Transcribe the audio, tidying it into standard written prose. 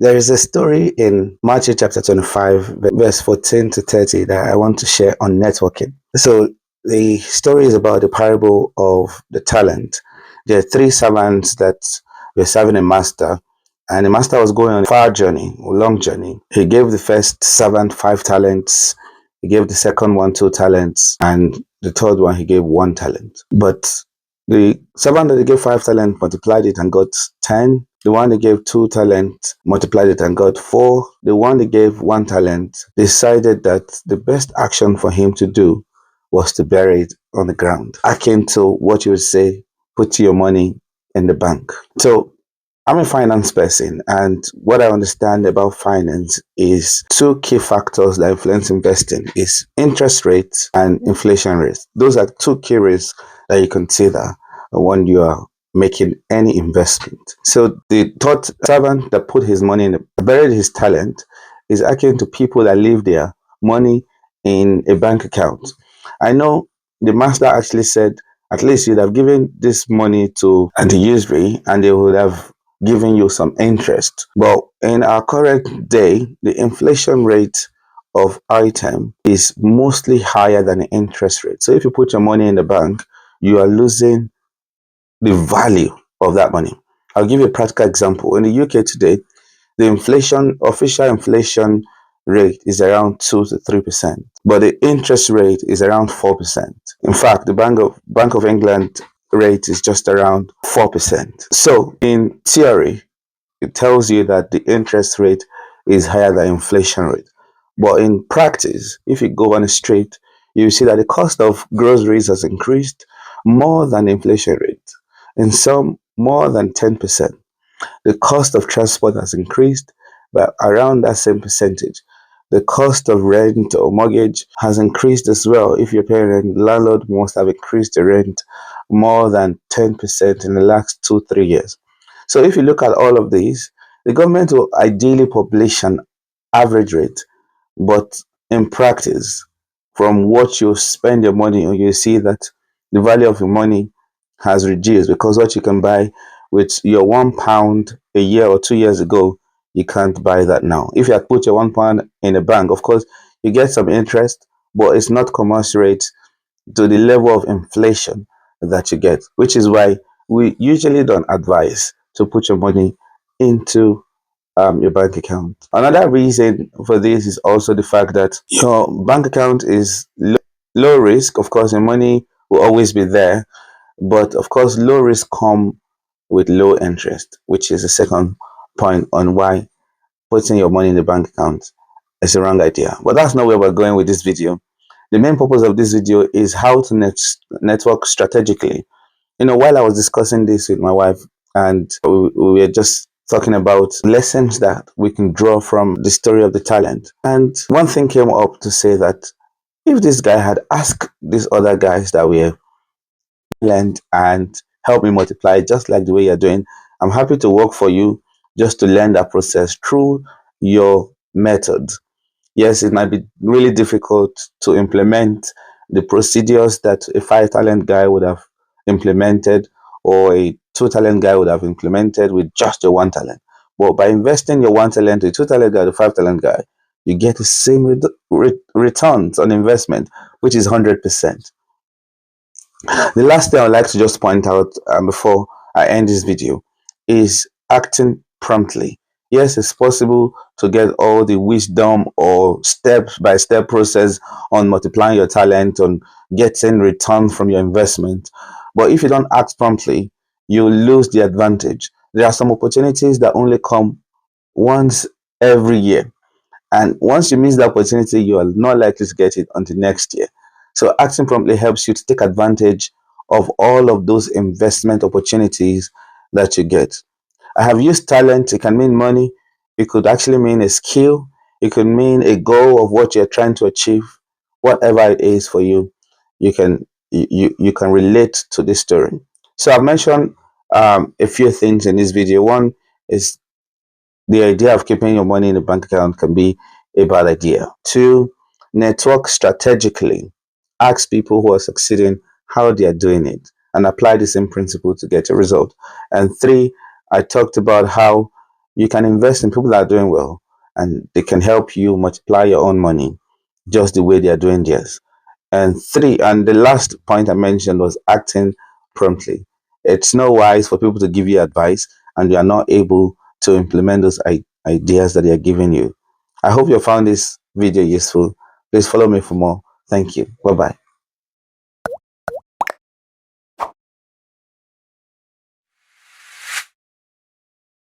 There is a story in Matthew chapter 25, verse 14 to 30 that I want to share on networking. So the story is about the parable of the talent. There are three servants that were serving a master, and the master was going on a far journey, a long journey. He gave the first servant 5 talents, he gave the second one 2 talents, and the third one he gave 1 talent. But the servant that he gave 5 talents multiplied it and got 10. The one that gave 2 talents multiplied it and got 4. The one that gave 1 talent decided that the best action for him to do was to bury it on the ground, akin to what you would say, put your money in the bank. So I'm a finance person, and what I understand about finance is 2 key factors that influence investing is interest rates and inflation rates. Those are 2 key risks that you consider when you are making any investment. So the third servant that put his money in, buried his talent, is akin to people that leave their money in a bank account. I know the master actually said, at least you'd have given this money to the usury and they would have given you some interest. But in our current day, the inflation rate of item is mostly higher than the interest rate. So if you put your money in the bank, you are losing the value of that money. I'll give you a practical example. In the UK today, the official inflation rate is around 2 to 3%, but the interest rate is around 4%. In fact, the Bank of England rate is just around 4%. So in theory, it tells you that the interest rate is higher than inflation rate. But in practice, if you go on the street, you see that the cost of groceries has increased more than the inflation rate. In some, more than 10%. The cost of transport has increased by around that same percentage. The cost of rent or mortgage has increased as well. If you're paying rent, the landlord must have increased the rent more than 10% in the last 2-3 years. So if you look at all of these, the government will ideally publish an average rate, but in practice, from what you spend your money on, you see that the value of your money has reduced, because what you can buy with your £1 a year or 2 years ago, you can't buy that now. If you had put your £1 in a bank, of course, you get some interest, but it's not commensurate to the level of inflation that you get, which is why we usually don't advise to put your money into your bank account. Another reason for this is also the fact that your bank account is low risk. Of course, your money will always be there, but of course, low risk come with low interest, which is the second point on why putting your money in the bank account is a wrong idea. But that's not where we're going with this video. The main purpose of this video is how to network strategically. While I was discussing this with my wife, and we were just talking about lessons that we can draw from the story of the talent. And one thing came up to say that if this guy had asked these other guys that were talent and help me multiply just like the way you're doing, I'm happy to work for you just to learn that process through your method. Yes, it might be really difficult to implement the procedures that a 5 talent guy would have implemented, or a 2 talent guy would have implemented with just your 1 talent. But by investing your 1 talent to a 2 talent guy, the 5 talent guy, you get the same returns on investment, which is 100%. The last thing I'd like to just point out before I end this video is acting promptly. Yes, it's possible to get all the wisdom or step-by-step process on multiplying your talent, on getting return from your investment. But if you don't act promptly, you lose the advantage. There are some opportunities that only come once every year. And once you miss the opportunity, you are not likely to get it until next year. So acting promptly helps you to take advantage of all of those investment opportunities that you get. I have used talent. It can mean money. It could actually mean a skill. It could mean a goal of what you're trying to achieve. Whatever it is for you, you can relate to this story. So I've mentioned a few things in this video. One is the idea of keeping your money in a bank account can be a bad idea. 2, network strategically. Ask people who are succeeding how they are doing it and apply the same principle to get a result. And 3, I talked about how You can invest in people that are doing well, and they can help you multiply your own money just the way they are doing theirs. And three, and the last point I mentioned was acting promptly. It's not wise for people to give you advice and you are not able to implement those ideas that they are giving you. I hope you found this video useful. Please follow me for more. Thank you. Bye bye.